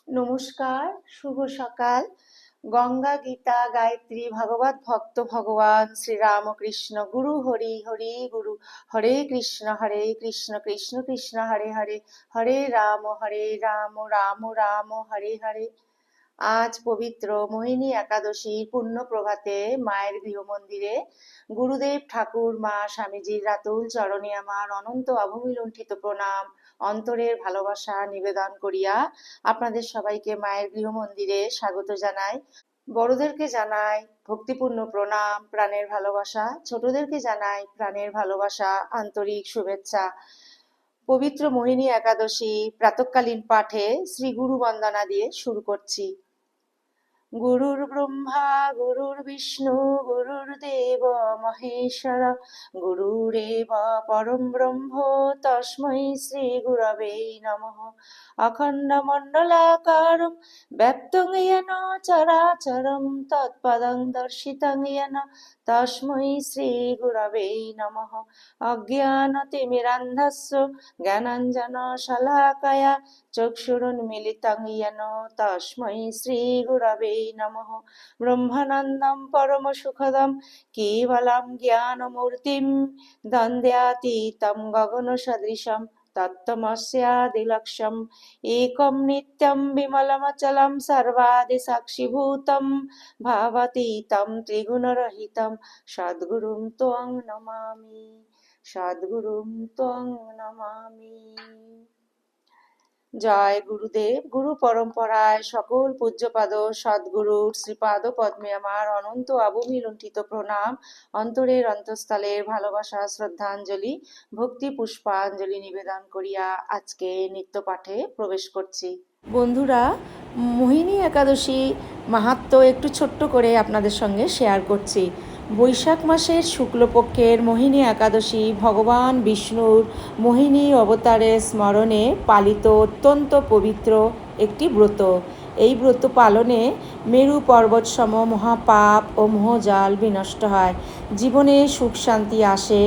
নমস্কার, শুভ সকাল। গঙ্গা, গীতা, গায়ত্রী, ভাগবত ভক্ত ভগবান শ্রীরামকৃষ্ণ গুরু হরি হরি গুরু। হরে কৃষ্ণ কৃষ্ণ কৃষ্ণ হরে হরে, হরে রাম রাম রাম হরে হরে। আজ পবিত্র মোহিনী একাদশীর পুণ্য প্রভাতে মায়ের গৃহমন্দিরে গুরুদেব ঠাকুর মা স্বামীজির রাতুল চরণে আমার অনন্ত অবমিলুণ্ঠিত প্রণাম, অন্তরের ভালোবাসা নিবেদন করিয়া আপনাদের সবাইকে মায়ের গৃহমন্দিরে স্বাগত জানাই। বড়দেরকে জানাই ভক্তিপূর্ণ প্রণাম, প্রাণের ভালোবাসা। ছোটদেরকে জানাই প্রাণের ভালোবাসা, আন্তরিক শুভেচ্ছা। পবিত্র মোহিনী একাদশী প্রাতঃকালীন পাঠে শ্রী গুরু বন্দনা দিয়ে শুরু করছি। গুরুর ব্রহ্মা গুরুর্বিষ্ণু গুরুর্দেব মহেশ্বর, গুরুরেব পরম ব্রহ্ম তস্मै শ্রী গুরবে নমঃ। অখণ্ডমণ্ডলাকারং ব্যক্তং येन চরাচরং তৎপদং দর্শিতং येन তস্मै শ্রী গুরবে নমঃ। অজ্ঞানতিমিরান্ধস্য জ্ঞানাঞ্জনশলাকয়া চক্ষুরুন্মিলিतं येन তস্मै শ্রী গুরবে নমঃ। ব্রহ্মানন্দং পরমসুখদং কেবলং জ্ঞানমূর্তিং দ্বন্দ্বাতীतं গগনসদৃশং তত্ত্বমস্যাদিলক্ষ্যम् একं নিত্যं বিমলমচलं সর্বাদিসাক্ষিভূतं ভাবাতীतं ত্রিগুণরহিतं সদ্গুরুং ত্বং নমামি, সদ্গুরুং ত্বং নমামি। জয় গুরুদেব। গুরু পরম্পরায় সকল পূজ্যপাদ সদ্গুরুর শ্রীপাদ পদ্মে আমার অনন্ত অবমিলুণ্ঠিত প্রণাম, অন্তরের অন্তঃস্থলের ভালোবাসা শ্রদ্ধাঞ্জলি, ভক্তি পুষ্পাঞ্জলি নিবেদন করিয়া আজকে নিত্য পাঠে প্রবেশ করছি। বন্ধুরা, মোহিনী একাদশী মাহাত্ম্য একটু ছোট্ট করে আপনাদের সঙ্গে শেয়ার করছি। বৈশাখ মাসের শুক্লপক্ষের মোহিনী একাদশী ভগবান বিষ্ণুর মোহিনী অবতারের স্মরণে পালিত অত্যন্ত পবিত্র একটি ব্রত। এই ব্রত পালনে মেরু পর্বতসম মহাপাপ ও মোহজাল বিনষ্ট হয়, জীবনে সুখ শান্তি আসে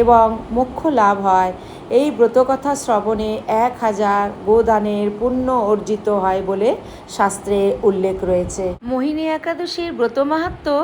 এবং মোক্ষ লাভ হয়। এই ব্রতকথা শ্রবণে 1000 গোদানের পুণ্য অর্জিত হয় বলে শাস্ত্রে উল্লেখ রয়েছে। মোহিনী একাদশীর ব্রত মাহাত্ম্য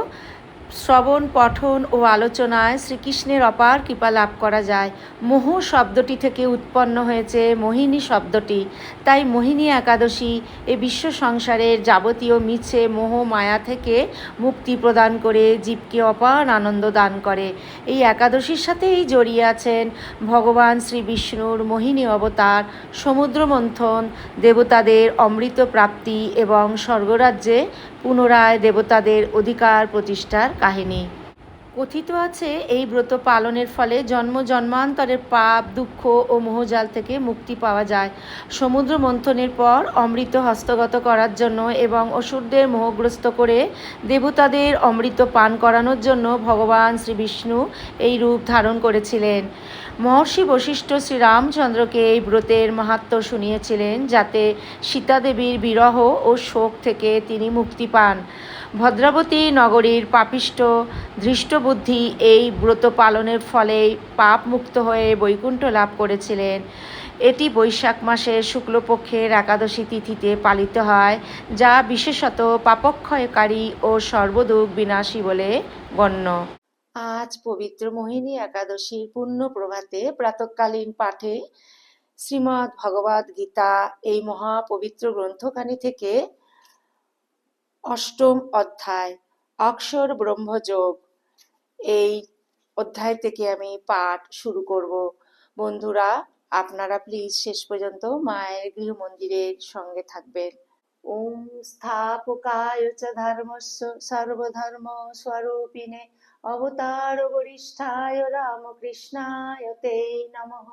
শ্রবণ, পঠন ও আলোচনায় শ্রীকৃষ্ণের অপার কৃপা লাভ করা যায়। মোহ শব্দটি থেকে উৎপন্ন হয়েছে মোহিনী শব্দটি। তাই মোহিনী একাদশী এ বিশ্ব সংসারের যাবতীয় মিছে মোহ মায়া থেকে মুক্তি প্রদান করে জীবকে অপার আনন্দ দান করে। এই একাদশীর সাথেই জড়িয়ে আছেন ভগবান শ্রী বিষ্ণুর মোহিনী অবতার, সমুদ্র মন্থন, দেবতাদের অমৃত প্রাপ্তি এবং স্বর্গরাজ্যে পুনরায় দেবতাদের অধিকার প্রতিষ্ঠার কাহিনী। কথিত আছে এই ব্রত পালনের ফলে জন্ম জন্মান্তরের পাপ, দুঃখ ও মোহজাল থেকে মুক্তি পাওয়া যায়। সমুদ্র মন্থনের পর অমৃত হস্তগত করার জন্য এবং অসুরদের মোহগ্রস্ত করে দেবতাদের অমৃত পান করানোর জন্য ভগবান শ্রী বিষ্ণু এই রূপ ধারণ করেছিলেন। মহর্ষি বশিষ্ঠ শ্রীরামচন্দ্রকে এই ব্রতের মাহাত্ম্য শুনিয়েছিলেন, যাতে সীতাদেবীর বিরহ ও শোক থেকে তিনি মুক্তি পান। ভদ্রাবতী নগরীর পাপিষ্ঠ ধৃষ্টবুদ্ধি এই ব্রত পালনের ফলে পাপ মুক্ত হয়ে বৈকুণ্ঠ লাভ করেছিলেন। এটি বৈশাখ মাসের শুক্লপক্ষের একাদশী তিথিতে পালিত হয়, যা বিশেষত পাপক্ষয়কারী ও সর্বদুঃখ বিনাশী বলে গণ্য। আজ পবিত্র মোহিনী একাদশীর পুণ্য প্রভাতে প্রাতঃকালীন পাঠে শ্রীমদ্ ভগবদ গীতা এই মহাপবিত্র গ্রন্থখানি থেকে অষ্টম অধ্যায় অক্ষর ব্রহ্মযোগ, এই অধ্যায় থেকে আমি পাঠ শুরু করব। বন্ধুরা, আপনারা প্লিজ শেষ পর্যন্ত মায়ের গৃহমন্দিরের সঙ্গে থাকবেন। ওম স্থাপকায় চ ধর্মস্য সর্বধর্ম স্বরূপিণে অবতার বরিষ্ঠায় রামকৃষ্ণায় তে নমঃ।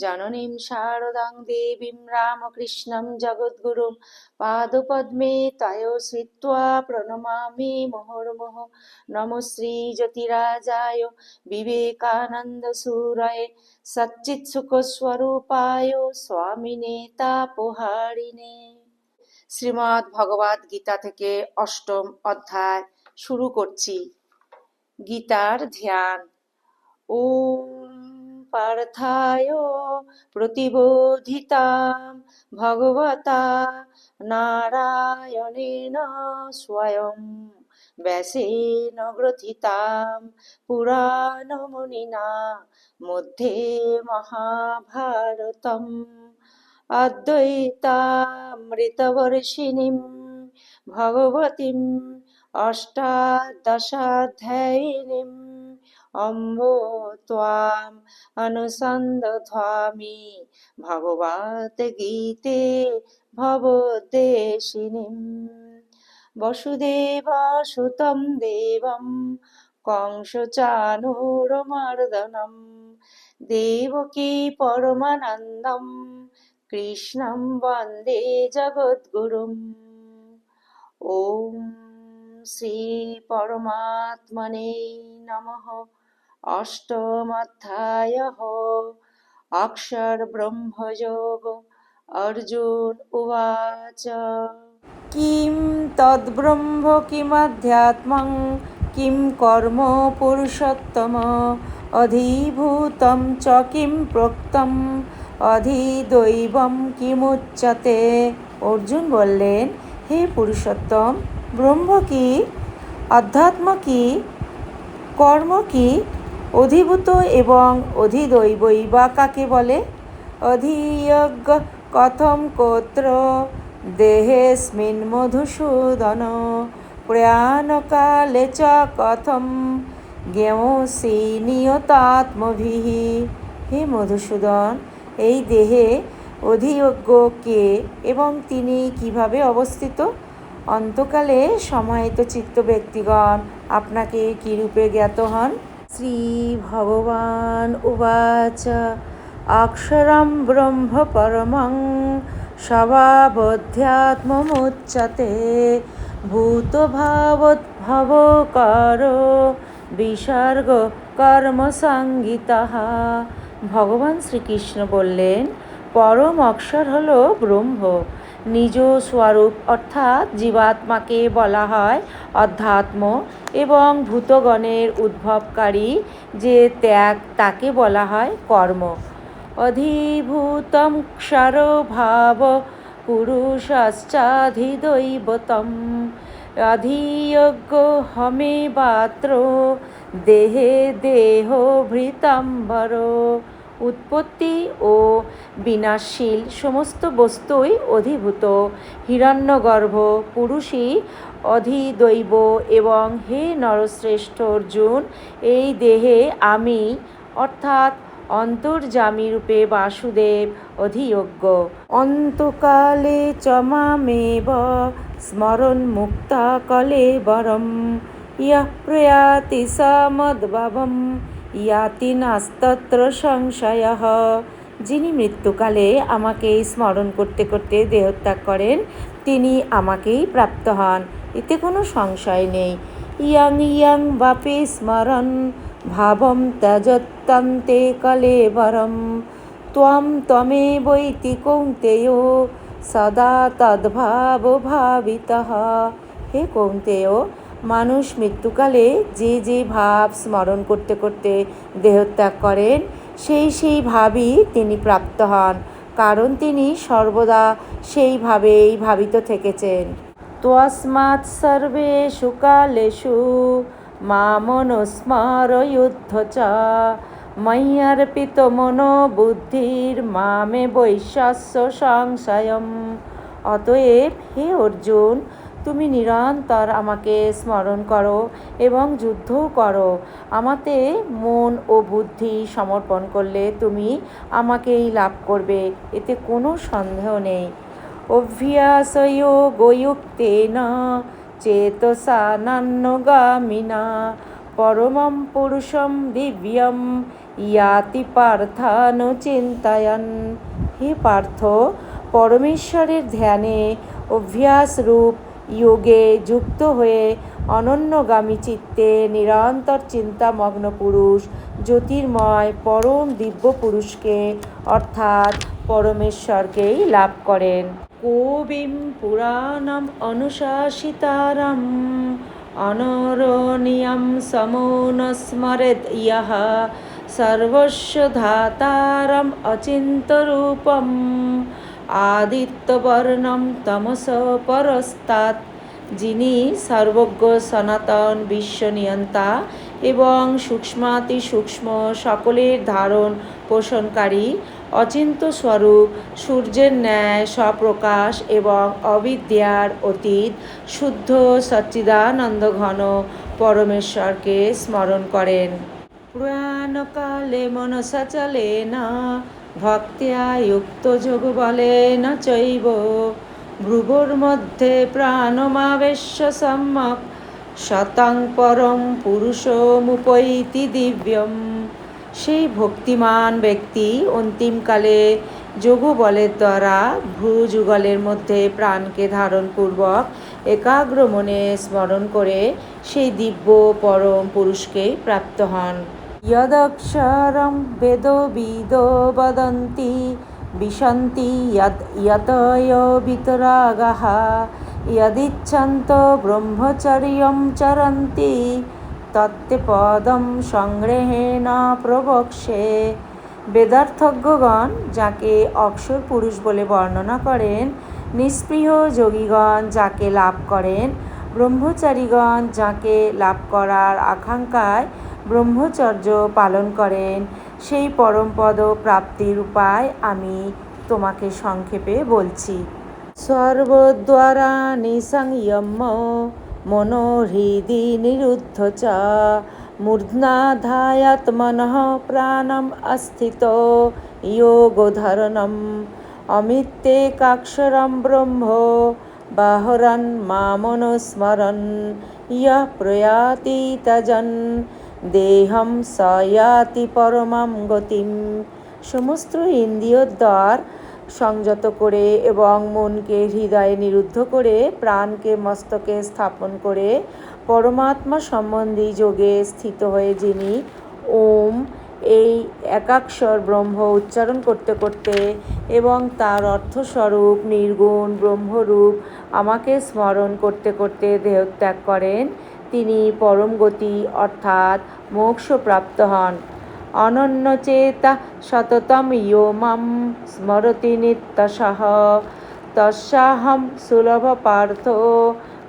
জননীং শারদাং দেবীং রামকৃষ্ণং জগদ্গুরুং পাদপদ্মে তয় শ্রিত্বা প্রণমামি মুহুর্মুহুঃ। নমো শ্রী জ্যোতিরাজায় বিবেকানন্দ সুরয়ে সচ্চিৎসুখস্বরূপায় স্বামিনে তাপহারিণে। শ্রীমদ্ ভগবদ গীতা থেকে অষ্টম অধ্যায় শুরু করছি। গীতার ধ্যান। ওম পার্থায় প্রতিবোধিতাম ভগবতা নারায়ণেন স্বয়ং ব্যাসেন গ্রথিতাম পুরাণমুনিনা মধ্যে মহাভারতম অদ্বৈতামৃতবর্ষিণীম ভগবতীম অষ্টাদশাধ্যায়িনীম অম্ব ত্বাম অনুসন্দধামি ভগবদ্গীতে ভবদ্বেষিণীম বসুদেবসুतं দেবম কংসচাণূরমর্দনম দেবকী পরমানন্দম কৃষ্ণম বন্দে জগদ্গুরুম। ওম শ্রী পরমাত্মনে নমঃ। অষ্টমোধ্যায়ঃ অক্ষর ব্রহ্মযোগ। অর্জুন উবাচ কিং তদ্ব্রহ্ম কিমধ্যাত্মং কিং কর্ম পুরুষোত্তম অধিভূতম চ কিং প্రోক্তম অধিদৈবম কিমুচ্যতে। অর্জুন বললেন, হে পুরুষোত্তম, ব্রহ্ম কি, অধ্যাত্ম কি, কর্ম কি, অধিভূত এবং অধিদৈবই বা কাকে বলে? অধিয়জ্ঞ কথম কোত্র দেহেস্মিন মধুসূদন প্রয়াণকালে চ কথম জ্ঞেয়সি নিয়তাত্মভিঃ। হে মধুসূদন, এই দেহে অধিয়জ্ঞ কে এবং তিনি কিভাবে অবস্থিত? অন্তকালে সমাহিত চিত্ত ব্যক্তিগণ আপনাকে কিরূপে জ্ঞাত হন? শ্রী ভগবান উবাচ অক্ষরম ব্রহ্ম পরমং স্বভাবধ্যাত্মমুচ্যতে ভূতভাবোদ্ভবকার বিসর্গ কর্মসংগীতঃ। ভগবান শ্রীকৃষ্ণ বললেন, পরম অক্ষর হল ব্রহ্ম। নিজ স্বরূপ অর্থাৎ জীবাত্মাকে বলা হয় অধ্যাত্ম এবং ভূতগণের উদ্ভবকারী যে ত্যাগ তাকে বলা হয় কর্ম। অধিভূতম ক্ষরভাব পুরুষশ্চাধিদৈবতম অধিয়জ্ঞ হমেবাত্র দেহে দেহভৃতাম্বর। উৎপত্তি ও বিনাশশীল সমস্ত বস্তুই অধিভূত, হিরণ্যগর্ভ পুরুষই অধিদৈব এবং হে নরশ্রেষ্ঠ অর্জুন, এই দেহে আমি অর্থাৎ অন্তর্যামী রূপে বাসুদেব অধিয়জ্ঞ। অন্তকালে চ মামেব স্মরन् মুক্তা কলেবরম ইয়ঃ প্রয়াতি স মদ্ভাবম ইয়াতি নাস্তত্র সংশয়ঃ। যিনি মৃত্যুকালে আমাকে স্মরণ করতে করতে দেহত্যাগ করেন তিনি আমাকেই প্রাপ্ত হন, এতে কোনো সংশয় নেই। ইয়ং ইয়ং বাপি স্মরन् ভাবম ত্যজত্যন্তে কলেবরম ত্বম ত্বমেবৈতি কৌন্তেয় সদা তদ্ভাব ভাবিতঃ। হে কৌন্তেয়, মানুষ মৃত্যুকালে যে যে ভাব স্মরণ করতে করতে দেহত্যাগ করেন সেই সেই ভাবই তিনি প্রাপ্ত হন, কারণ তিনি সর্বদা সেইভাবেই ভাবিত থেকেছেন। তস্মাৎ সর্বেষু কালেষু মামনুস্মরয়ুধ্য চ ময়্যর্পিতমনো বুদ্ধির্মামে বৈশ্যস্য সংশয়ম। অতএব হে অর্জুন, তুমি নিরন্তর আমাকে স্মরণ করো এবং যুদ্ধও করো। আমাতে মন ও বুদ্ধি সমর্পণ করলে তুমি আমাকেই লাভ করবে, এতে কোনো সন্দেহ নেই। অভ্যাসযোগযুক্তেন চেতসা নান্যগামিনা পরমং পুরুষং দিব্যং ইয়াতি পার্থানুচিন্তয়ন। হে পার্থ, পরমেশ্বরের ধ্যানে অভ্যাসরূপ যোগে যুক্ত হয়ে অনন্যগামী চিত্তে নিরন্তর চিন্তামগ্ন পুরুষ জ্যোতির্ময় পরম দিব্য পুরুষকে অর্থাৎ পরমেশ্বরকেই লাভ করেন। কবিম পুরাণম অনুশাসিতারম অনরণীয়ম সমো ন স্মরেৎ ইয়ঃ সর্বস্ব ধাতারম অচিন্তরূপম আদিত্যবর্ণম তমস পরস্তাৎ, যিনি সর্বজ্ঞ সনাতন বিশ্বনিয়ন্তা এবং সূক্ষ্মাতি সূক্ষ্ম সকলের ধারণ পোষণকারী, অচিন্ত স্বরূপ সূর্যের ন্যায় স্বপ্রকাশ এবং অবিদ্যার অতীত শুদ্ধ সচ্চিদানন্দ ঘন পরমেশ্বরকে স্মরণ করেন। প্রয়াণকালে মনসচলেন ভক্ত্যা যুক্ত যোগবলেন চৈব ভ্রুভোর্মধ্যে প্রাণমাবেশ্য সম্যক শতং পরম পুরুষমুপৈতি দিব্যম। সেই ভক্তিমান ব্যক্তি অন্তিমকালে যোগবলের দ্বারা ভ্রুযুগলের মধ্যে প্রাণকে ধারণপূর্বক একাগ্র মনে স্মরণ করে সেই দিব্য পরম পুরুষকে প্রাপ্ত হন। যদক্ষরম বেদবিদো বদন্তি বিশন্তি যতয় বিতরাগাঃ যদিচ্ছন্তো ব্রহ্মচর্যং চরন্তি তত্তে পদম সংগ্রহেণ প্রবক্ষ্যে। বেদার্থজ্ঞগণ যাকে অক্ষর পুরুষ বলে বর্ণনা করেন, নিষ্পৃহ যোগীগণ যাকে লাভ করেন, ব্রহ্মচারীগণ যাকে লাভ করার আকাঙ্ক্ষায় ব্রহ্মচর্য পালন করেন, সেই পরমপদ প্রাপ্তির উপায় আমি তোমাকে সংক্ষেপে বলছি। সর্বদ্বারাণি সংযম্য মনোহৃদি নিরুদ্ধ চ মূর্ধ্নাধায়াত্মনঃ প্রাণম অস্থিতো যোগধরণম অমিত্যেকাক্ষরম ব্রহ্ম বাহরন মামনুস্মরন ইয়ঃ প্রয়াতি তজন দেহম স ইয়াতি পরমাম গতিম। সমস্ত ইন্দ্রিয় দ্বার সংযত করে এবং মনকে হৃদয়ে নিরুদ্ধ করে প্রাণকে মস্তকে স্থাপন করে পরমাত্মা সম্বন্ধী যোগে স্থিত হয়ে যিনি ওম এই একাক্ষর ব্রহ্ম উচ্চারণ করতে করতে এবং তার অর্থস্বরূপ নির্গুণ ব্রহ্মরূপ আমাকে স্মরণ করতে করতে দেহত্যাগ করেন, তিনি পরম গতি অর্থাৎ মোক্ষপ্রাপ্ত হন। অনন্যচেতা সততম ইয়ো মাম স্মরতি নিত্যশঃ তস্যাহং সুলভ পার্থো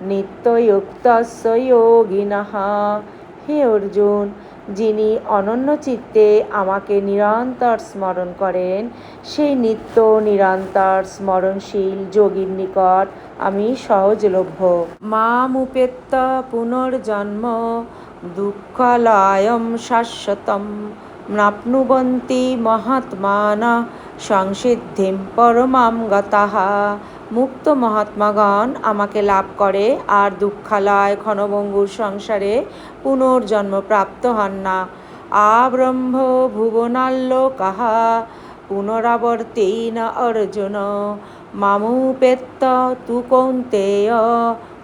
নিত্যযুক্তস্য যোগিনঃ। হে অর্জুন, যিনি অনন্য চিত্তে আমাকে নিরন্তর স্মরণ করেন, সেই নিত্য নিরন্তর স্মরণশীল যোগীর নিকট আমি সহজলভ্য। মামুপেত্য পুনর্জন্ম দুঃখালয়ং শাশ্বতং নাপ্নুবন্তি মহাত্মানঃ সংসিদ্ধিং পরমাং গতঃ। মুক্ত মহাত্মাগণ আমাকে লাভ করে আর দুঃখালয় ক্ষণভঙ্গুর সংসারে পুনর্জন্ম প্রাপ্ত হন না। আব্রহ্ম ভুবনাল্লোকাঃ পুনরাবর্তেন অর্জুন মামুপেত্য তু কৌন্তেয়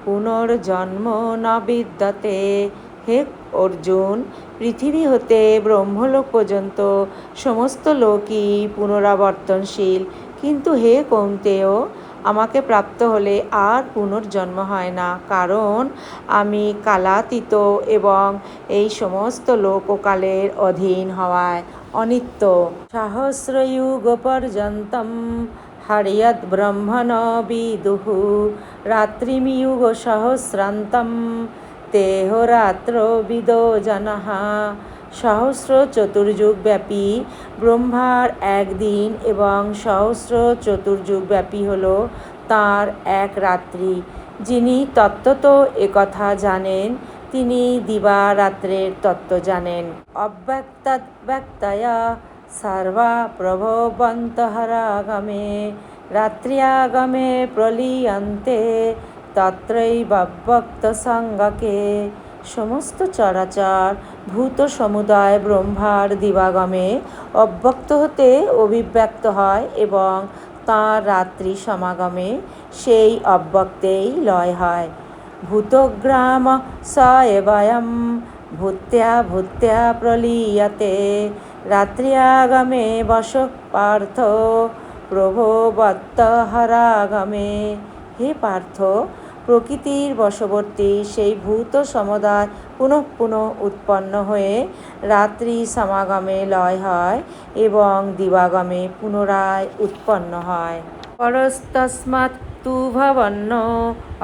পুনর্জন্ম ন বিদ্যতে। হে অর্জুন, পৃথিবী হতে ব্রহ্মলোক পর্যন্ত সমস্ত লোকই পুনরাবর্তনশীল, কিন্তু হে কৌন্তেয়, আমাকে প্রাপ্ত হলে আর পুনর্জন্ম হয় না, কারণ আমি কালাতীত এবং এই সমস্ত লোক ও কালের অধীন হওয়ায় অনিত্য। সহস্রযুগ পর্যন্তম হর্যৎ ব্রহ্মণ বিদুঃ রাত্রিমিযুগ সহস্রান্তম তেহ রাত্র বিদো জনঃ। সহস্র চতুর্যুগ ব্যাপী ব্রহ্মার একদিন এবং সহস্র চতুর্যুগ ব্যাপী হল তাঁর এক রাত্রি। যিনি তত্ত্বত একথা জানেন, তিনি দিবারাত্রের তত্ত্ব জানেন। অব্যক্তাদ্ব্যক্তয়া সর্বা প্রভবন্তঃরাগমে রাত্র্যাগমে প্রলীয়ন্তে তত্রৈবাব্যক্তসংজ্ঞকে। সমস্ত চরাচর ভূত সমুদায় ব্রহ্মার দিবাগমে অব্যক্ত হতে অভিব্যক্ত হয় এবং তাঁর রাত্রি সমাগমে সেই অব্যক্তেই লয় হয়। ভূতগ্রাম স এবয়ং ভূত্যা ভূত্যা প্রলীয়তে রাত্র্যাগমে বশ পার্থ প্রভবত্যহরাগমে। হে পার্থ, প্রকৃতির বশবর্তী সেই ভূত সমুদায় পুনঃ পুনঃ উৎপন্ন হয়ে রাত্রি সমাগমে লয় হয় এবং দিবাগমে পুনরায় উৎপন্ন হয়। পরস্তস্মাৎ তু ভবন্ন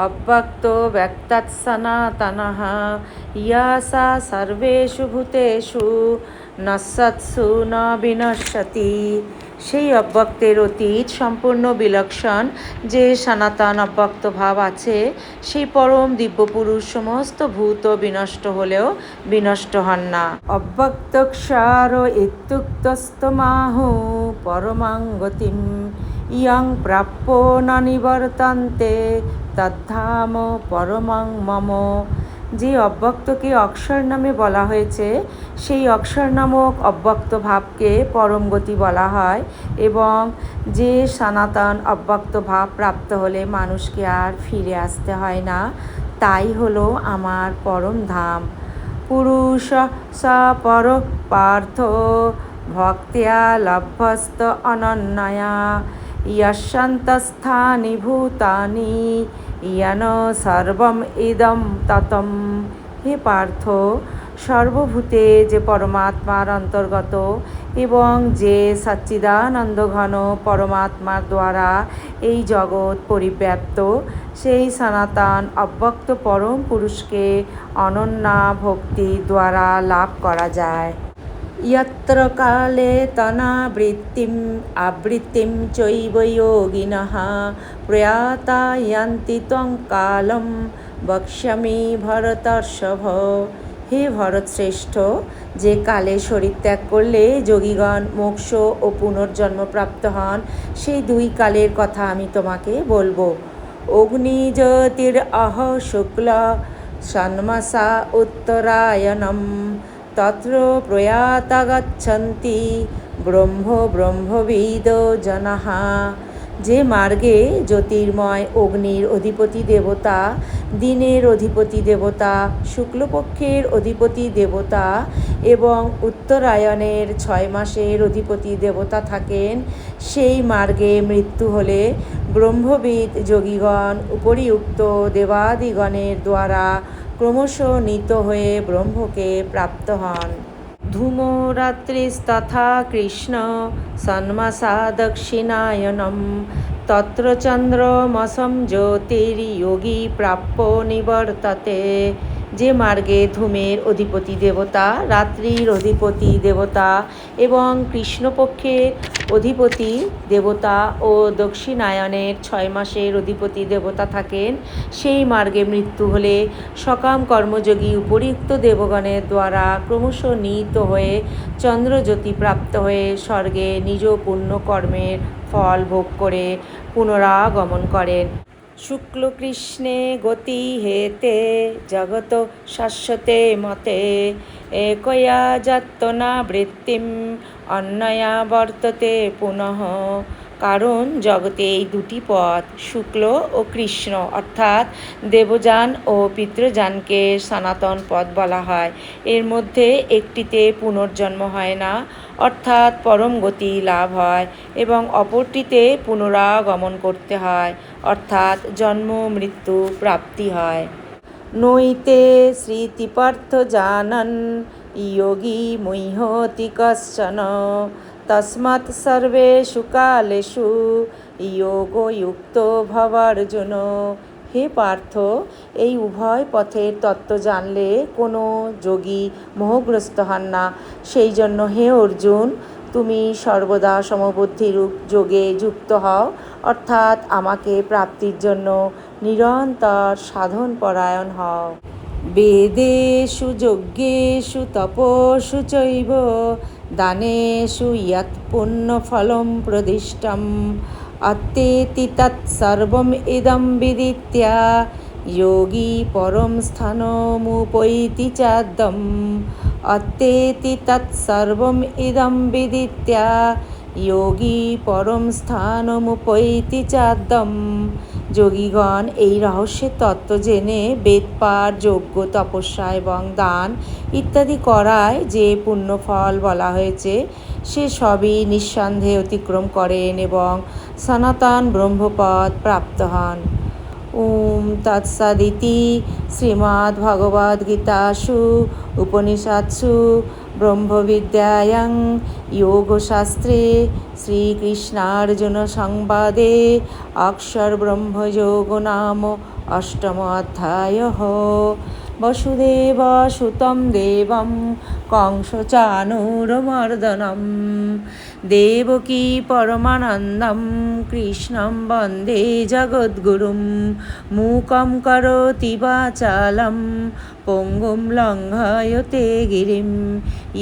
অব্যক্ত ব্যক্তাৎ সনাতনঃ ইয়াসা সর্বেষু ভূতেষু নশ্যৎসু ন বিনশ্যতি। সেই অব্যক্তের অতীত সম্পূর্ণ বিলক্ষণ যে সনাতন অব্যক্ত ভাব আছে, সেই পরম দিব্যপুরুষ সমস্ত ভূত বিনষ্ট হলেও বিনষ্ট হন না। অব্যক্তক্ষার ইত্যুক্তস্তমাহু পরমাং গতিম ইয়ং প্রাপ্য ন নিবর্তন্তে তদ্ধাম পরমং মম। যে অব্যক্তকে অক্ষর নামে বলা হয়েছে, সেই অক্ষর নামক অব্যক্ত ভাবকে পরম গতি বলা হয় এবং যে সনাতন অব্যক্ত ভাব প্রাপ্ত হলে মানুষকে আর ফিরে আসতে হয় না, তাই হলো আমার পরম ধাম। পুরুষ স পর পার্থ ভক্ত্যা লভ্যস্ত অনন্যয়া ইয়স্যান্তঃস্থানি ভূতানি ইয়ন সর্বম ইদম ততম। হে পার্থ, সর্বভূতে যে পরমাত্মার অন্তর্গত এবং যে সচ্চিদানন্দ ঘন পরমাত্মার দ্বারা এই জগৎ পরিব্যাপ্ত, সেই সনাতন অব্যক্ত পরম পুরুষকে অনন্যা ভক্তি দ্বারা লাভ করা যায়। यत्र काले तनावृत्तिम् आवृत्तिं चैव योगिनः प्रयाता यान्ति त्वं कालं বক্ষ্যামি ভরতর্ষভ। হে ভরতশ্রেষ্ঠ, যে কালে শরীর ত্যাগ করলে যোগীগণ মোক্ষ ও পুনর্জন্ম প্রাপ্ত হন, সেই দুই কালের কথা আমি তোমাকে বলবো। অগ্নিজ্যোতির অহ শুক্ল ষণ্মাসা উত্তরায়ণম তত্র প্রয়াতা গচ্ছন্তি ব্রহ্মবিদ জনাঃ। যে মার্গে জ্যোতির্ময় অগ্নির অধিপতি দেবতা, দিনের অধিপতি দেবতা, শুক্লপক্ষের অধিপতি দেবতা এবং উত্তরায়ণের 6 মাসের অধিপতি দেবতা থাকেন, সেই মার্গে মৃত্যু হলে ব্রহ্মবিদ যোগীগণ উপরিউক্ত দেবাদিগণের দ্বারা ক্রমশ নীত হয়ে ব্রহ্মকে প্রাপ্ত হন। ধূমো রাত্রিস্তথা কৃষ্ণ ষণ্মাসা দক্ষিণায়নম তত্র চন্দ্রমসম জ্যোতির্যোগী প্রাপ্য নিবর্ততে। যে মার্গে ধূমের অধিপতি দেবতা, রাত্রির অধিপতি দেবতা এবং কৃষ্ণপক্ষের অধিপতি দেবতা ও দক্ষিণায়নের 6 মাসের অধিপতি দেবতা থাকেন, সেই মার্গে মৃত্যু হলে সকাম কর্মযোগী উপরিউক্ত দেবগণের দ্বারা ক্রমশ নীত হয়ে চন্দ্রজ্যোতি প্রাপ্ত হয়ে স্বর্গে নিজ পুণ্য কর্মের ফল ভোগ করে পুনরাগমন করেন। শুক্লকৃষ্ণে গতি হেতে জগত শাশ্বতে মতে একয়া যত্তনাবৃত্তিম অন্যয়া বর্ততে পুনঃ। কারণ জগতে এই দুটি পথ, শুক্ল ও কৃষ্ণ অর্থাৎ দেবযান ও পিতৃযানকে সনাতন পথ বলা হয়। এর মধ্যে একটিতে পুনর্জন্ম হয় না অর্থাৎ পরম গতি লাভ হয় এবং অপরটিতে পুনরাগমন করতে হয় অর্থাৎ জন্ম মৃত্যু প্রাপ্তি হয়। নৈতে স্মৃতিপার্থ জানন যোগী মুহ্যতি কশ্চন তস্মাৎ সর্বেষু কালেষু যোগযুক্ত ভবার্জুন। হে পার্থ, এই উভয় পথের তত্ত্ব জানলে কোনো যোগী মোহগ্রস্ত হন না। সেই জন্য হে অর্জুন, তুমি সর্বদা সমবুদ্ধিরূপ যোগে যুক্ত হও অর্থাৎ আমাকে প্রাপ্তির জন্য নিরন্তর সাধন পরায়ণ হও। বেদেষু যজ্ঞেষু তপস্যু চৈব দানেষু ইয়ৎ পুণ্যফলম প্রদিষ্টম অত্যেতি তৎসর্বম ইদং বিদিত্য যোগী পরম স্থানমুপৈতি চাদ্যম। অত্যেতি তৎসর্বম ইদং বিদিত্য যোগী পরম স্থানমুপৈতি চাদ্যম। যোগীগণ এই রহস্যের তত্ত্ব জেনে বেদপাঠ, যজ্ঞ, তপস্যা এবং দান ইত্যাদি করায় যে পুণ্যফল বলা হয়েছে, সে সবই নিঃসন্দেহে অতিক্রম করেন এবং সনাতন ব্রহ্মপদ প্রাপ্ত হন। ওম তৎসদিতি শ্রীমদ্ভগবদ্গীতাসু উপনিষৎসু ব্রহ্মবিদ্যায়াং যোগশাস্ত্রে শ্রীকৃষ্ণার্জুন সংবাদে অক্ষরব্রহ্মযোগো নাম অষ্টম অধ্যায়ः। বসুদেবসুतं দেবং কংসচাণূরমর্দনম দেবকী পরমানন্দম কৃষ্ণং বন্দে জগদ্গুরুম মূকং করোতি বাচালং পঙ্গুং লঙ্ঘয়তে গিরিম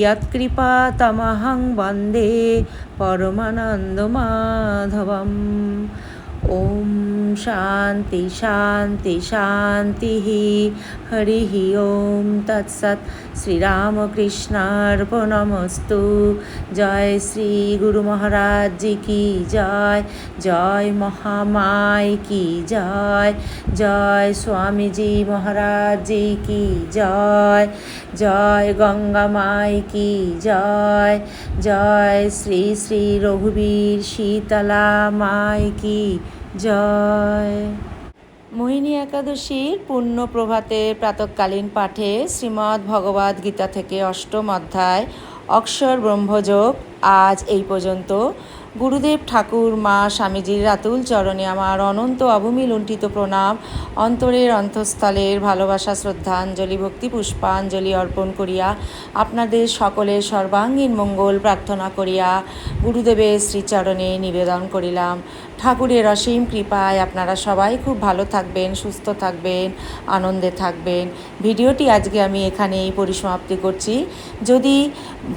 যৎকৃপাতমহং বন্দে পরমানন্দমাধবম। ওম শান্তি শান্তি শান্তি। হরি ওম তৎসৎ। শ্রীরামকৃষ্ণার্পণমস্তু। জয় শ্রী গুরু মহারাজ জি কি জয়। জয় মহামাই কি জয়। জয় স্বামীজি মহারাজ জি কি জয়। জয় গঙ্গা মাই কি জয়। জয় শ্রী শ্রী রঘুবীর শীতলা মাই কি জয়। মোহিনী একাদশীর পূর্ণ প্রভাতের প্রাতঃকালীন পাঠে শ্রীমদ্ ভগবদ্ গীতা থেকে অষ্টম অধ্যায় অক্ষর ব্রহ্মযোগ আজ এই পর্যন্ত। গুরুদেব ঠাকুর মা স্বামীজির রাতুল চরণে আমার অনন্ত অবমি লুণ্ঠিত প্রণাম, অন্তরের অন্তঃস্থলের ভালোবাসা শ্রদ্ধাঞ্জলি ভক্তি পুষ্পাঞ্জলি অর্পণ করিয়া আপনাদের সকলের সর্বাঙ্গীন মঙ্গল প্রার্থনা করিয়া গুরুদেবের শ্রীচরণে নিবেদন করিলাম। ঠাকুরের অসীম কৃপায় আপনারা সবাই খুব ভালো থাকবেন, সুস্থ থাকবেন, আনন্দে থাকবেন। ভিডিওটি আজকে আমি এখানেই পরিসমাপ্তি করছি। যদি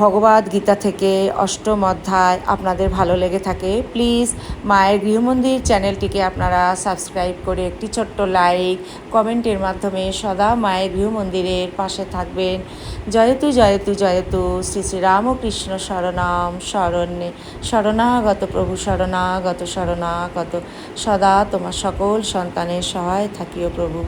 ভগবদ্ গীতা থেকে অষ্টম অধ্যায় আপনাদের ভালো লেগে থাকে, প্লিজ মায়ের গৃহমন্দির চ্যানেলটিকে আপনারা সাবস্ক্রাইব করে একটি ছোট্ট লাইক কমেন্টের মাধ্যমে সদা মায়ের গৃহমন্দিরের পাশে থাকবেন। জয়তু জয়তু জয়তু শ্রী শ্রী রামকৃষ্ণ শরণাম শরণ্যে। শরণাগত প্রভু শরণাগত শরণাগত, সদা তোমার সকল সন্তানের সহায় থাকিও প্রভু।